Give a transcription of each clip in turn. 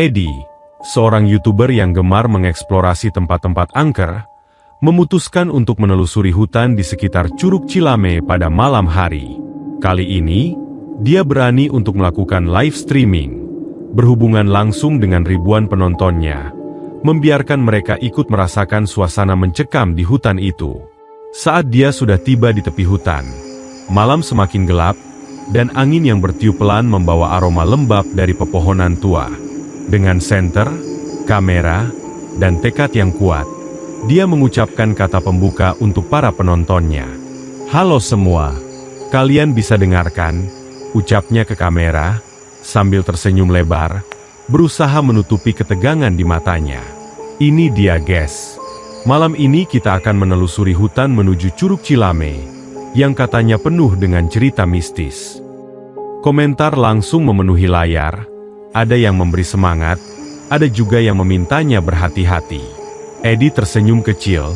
Edi, seorang YouTuber yang gemar mengeksplorasi tempat-tempat angker, memutuskan untuk menelusuri hutan di sekitar Curug Cilame pada malam hari. Kali ini, dia berani untuk melakukan live streaming, berhubungan langsung dengan ribuan penontonnya, membiarkan mereka ikut merasakan suasana mencekam di hutan itu. Saat dia sudah tiba di tepi hutan, malam semakin gelap, dan angin yang bertiup pelan membawa aroma lembab dari pepohonan tua. Dengan senter, kamera, dan tekad yang kuat, dia mengucapkan kata pembuka untuk para penontonnya. "Halo semua, kalian bisa dengarkan," ucapnya ke kamera, sambil tersenyum lebar, berusaha menutupi ketegangan di matanya. "Ini dia guys. Malam ini kita akan menelusuri hutan menuju Curug Cilame, yang katanya penuh dengan cerita mistis." Komentar langsung memenuhi layar, ada yang memberi semangat, ada juga yang memintanya berhati-hati. Edi tersenyum kecil,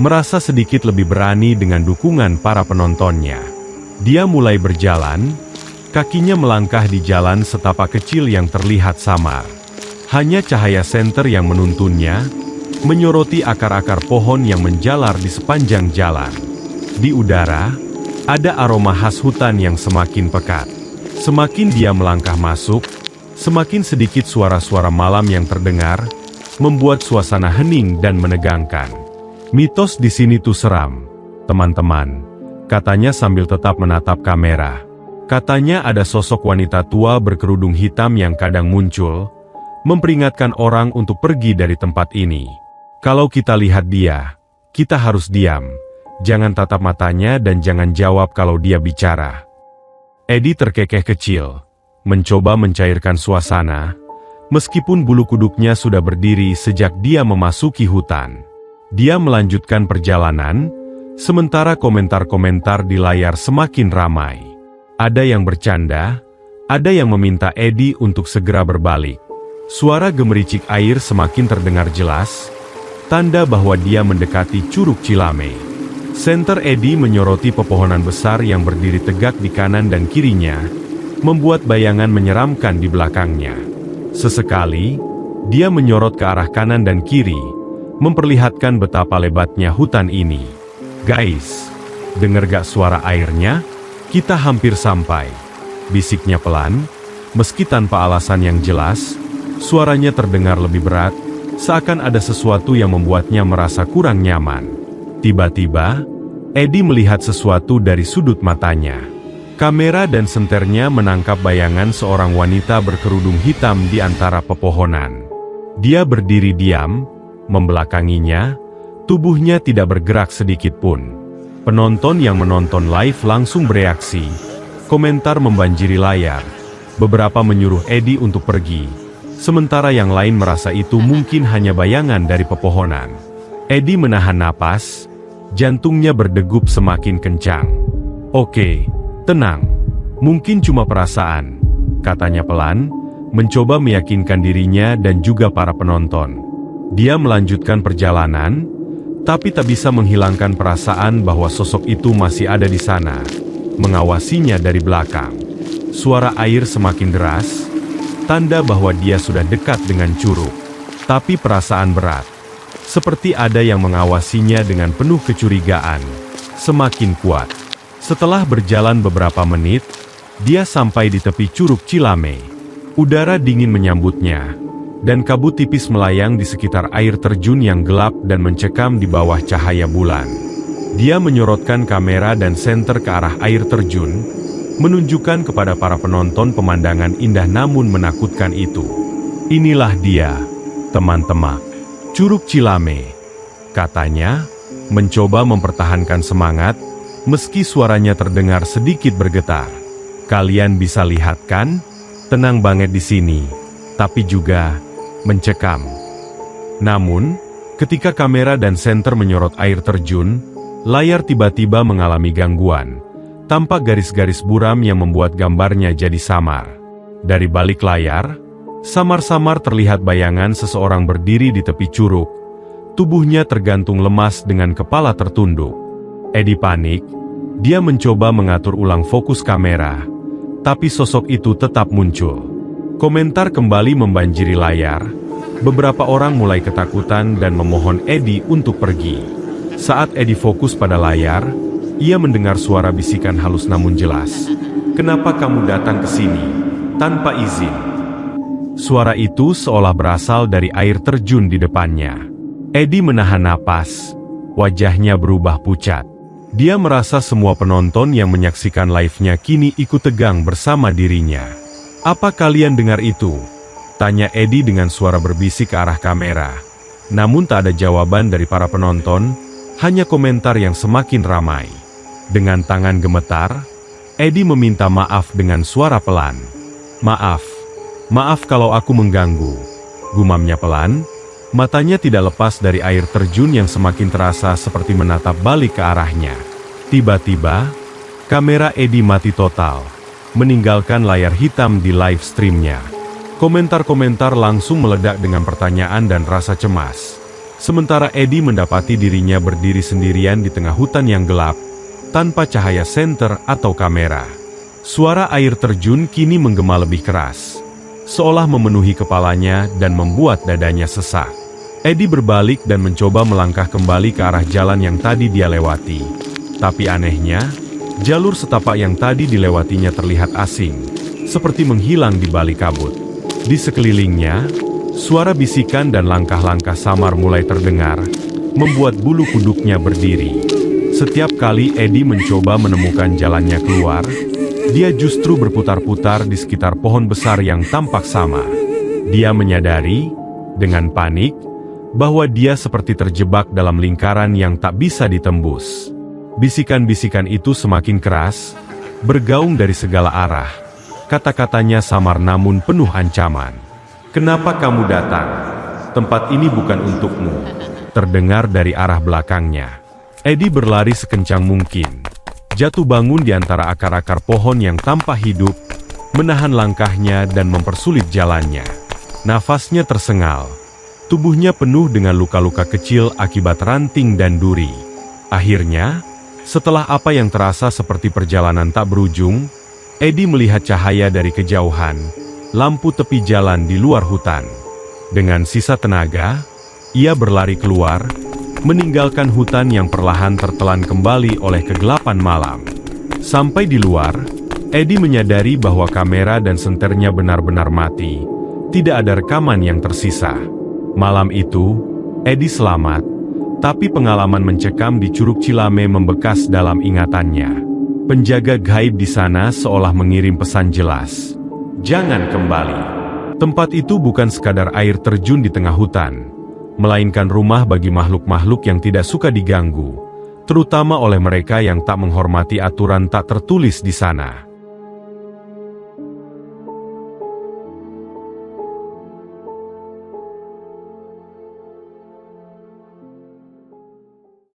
merasa sedikit lebih berani dengan dukungan para penontonnya. Dia mulai berjalan, kakinya melangkah di jalan setapak kecil yang terlihat samar. Hanya cahaya senter yang menuntunnya, menyoroti akar-akar pohon yang menjalar di sepanjang jalan. Di udara, ada aroma khas hutan yang semakin pekat. Semakin dia melangkah masuk, semakin sedikit suara-suara malam yang terdengar, membuat suasana hening dan menegangkan. "Mitos di sini tuh seram, teman-teman," katanya sambil tetap menatap kamera. Katanya ada sosok wanita tua berkerudung hitam yang kadang muncul, memperingatkan orang untuk pergi dari tempat ini. "Kalau kita lihat dia, kita harus diam, jangan tatap matanya dan jangan jawab kalau dia bicara." Edi terkekeh kecil, mencoba mencairkan suasana, meskipun bulu kuduknya sudah berdiri sejak dia memasuki hutan. Dia melanjutkan perjalanan, sementara komentar-komentar di layar semakin ramai. Ada yang bercanda, ada yang meminta Edi untuk segera berbalik. Suara gemericik air semakin terdengar jelas, tanda bahwa dia mendekati Curug Cilame. Senter Edi menyoroti pepohonan besar yang berdiri tegak di kanan dan kirinya, membuat bayangan menyeramkan di belakangnya. Sesekali, dia menyorot ke arah kanan dan kiri, memperlihatkan betapa lebatnya hutan ini. "Guys, denger gak suara airnya? Kita hampir sampai," bisiknya pelan, meski tanpa alasan yang jelas. Suaranya terdengar lebih berat, seakan ada sesuatu yang membuatnya merasa kurang nyaman. Tiba-tiba, Edi melihat sesuatu dari sudut matanya. Kamera dan senternya menangkap bayangan seorang wanita berkerudung hitam di antara pepohonan. Dia berdiri diam, membelakanginya, tubuhnya tidak bergerak sedikit pun. Penonton yang menonton live langsung bereaksi, komentar membanjiri layar. Beberapa menyuruh Edi untuk pergi, sementara yang lain merasa itu mungkin hanya bayangan dari pepohonan. Edi menahan napas, jantungnya berdegup semakin kencang. "Oke, tenang, mungkin cuma perasaan," katanya pelan, mencoba meyakinkan dirinya dan juga para penonton. Dia melanjutkan perjalanan, tapi tak bisa menghilangkan perasaan bahwa sosok itu masih ada di sana, mengawasinya dari belakang. Suara air semakin deras, tanda bahwa dia sudah dekat dengan curug. Tapi perasaan berat, seperti ada yang mengawasinya dengan penuh kecurigaan, semakin kuat. Setelah berjalan beberapa menit, dia sampai di tepi Curug Cilame. Udara dingin menyambutnya, dan kabut tipis melayang di sekitar air terjun yang gelap dan mencekam di bawah cahaya bulan. Dia menyorotkan kamera dan senter ke arah air terjun, menunjukkan kepada para penonton pemandangan indah namun menakutkan itu. "Inilah dia, teman-teman, Curug Cilame," katanya, mencoba mempertahankan semangat, meski suaranya terdengar sedikit bergetar. "Kalian bisa lihat kan? Tenang banget di sini, tapi juga mencekam." Namun, ketika kamera dan senter menyorot air terjun, layar tiba-tiba mengalami gangguan. Tampak garis-garis buram yang membuat gambarnya jadi samar. Dari balik layar, samar-samar terlihat bayangan seseorang berdiri di tepi curug. Tubuhnya tergantung lemas dengan kepala tertunduk. Edi panik. Dia mencoba mengatur ulang fokus kamera, tapi sosok itu tetap muncul. Komentar kembali membanjiri layar. Beberapa orang mulai ketakutan dan memohon Eddie untuk pergi. Saat Eddie fokus pada layar, ia mendengar suara bisikan halus namun jelas. "Kenapa kamu datang ke sini tanpa izin?" Suara itu seolah berasal dari air terjun di depannya. Eddie menahan napas. Wajahnya berubah pucat. Dia merasa semua penonton yang menyaksikan live-nya kini ikut tegang bersama dirinya. "Apa kalian dengar itu?" tanya Eddie dengan suara berbisik ke arah kamera. Namun tak ada jawaban dari para penonton, hanya komentar yang semakin ramai. Dengan tangan gemetar, Eddie meminta maaf dengan suara pelan. Maaf kalau aku mengganggu," gumamnya pelan. Matanya tidak lepas dari air terjun yang semakin terasa seperti menatap balik ke arahnya. Tiba-tiba, kamera Eddie mati total, meninggalkan layar hitam di live streamnya. Komentar-komentar langsung meledak dengan pertanyaan dan rasa cemas. Sementara Eddie mendapati dirinya berdiri sendirian di tengah hutan yang gelap, tanpa cahaya senter atau kamera. Suara air terjun kini menggema lebih keras, seolah memenuhi kepalanya dan membuat dadanya sesak. Eddie berbalik dan mencoba melangkah kembali ke arah jalan yang tadi dia lewati. Tapi anehnya, jalur setapak yang tadi dilewatinya terlihat asing, seperti menghilang di balik kabut. Di sekelilingnya, suara bisikan dan langkah-langkah samar mulai terdengar, membuat bulu kuduknya berdiri. Setiap kali Eddie mencoba menemukan jalannya keluar, dia justru berputar-putar di sekitar pohon besar yang tampak sama. Dia menyadari, dengan panik, bahwa dia seperti terjebak dalam lingkaran yang tak bisa ditembus. Bisikan-bisikan itu semakin keras, bergaung dari segala arah. Kata-katanya samar namun penuh ancaman. "Kenapa kamu datang? Tempat ini bukan untukmu," terdengar dari arah belakangnya. Eddie berlari sekencang mungkin. Jatuh bangun di antara akar-akar pohon yang tanpa hidup, menahan langkahnya dan mempersulit jalannya. Nafasnya tersengal. Tubuhnya penuh dengan luka-luka kecil akibat ranting dan duri. Akhirnya, setelah apa yang terasa seperti perjalanan tak berujung, Eddie melihat cahaya dari kejauhan, lampu tepi jalan di luar hutan. Dengan sisa tenaga, ia berlari keluar, meninggalkan hutan yang perlahan tertelan kembali oleh kegelapan malam. Sampai di luar, Eddie menyadari bahwa kamera dan senternya benar-benar mati. Tidak ada rekaman yang tersisa. Malam itu, Eddie selamat, tapi pengalaman mencekam di Curug Cilame membekas dalam ingatannya. Penjaga gaib di sana seolah mengirim pesan jelas. "Jangan kembali." Tempat itu bukan sekadar air terjun di tengah hutan, melainkan rumah bagi makhluk-makhluk yang tidak suka diganggu, terutama oleh mereka yang tak menghormati aturan tak tertulis di sana.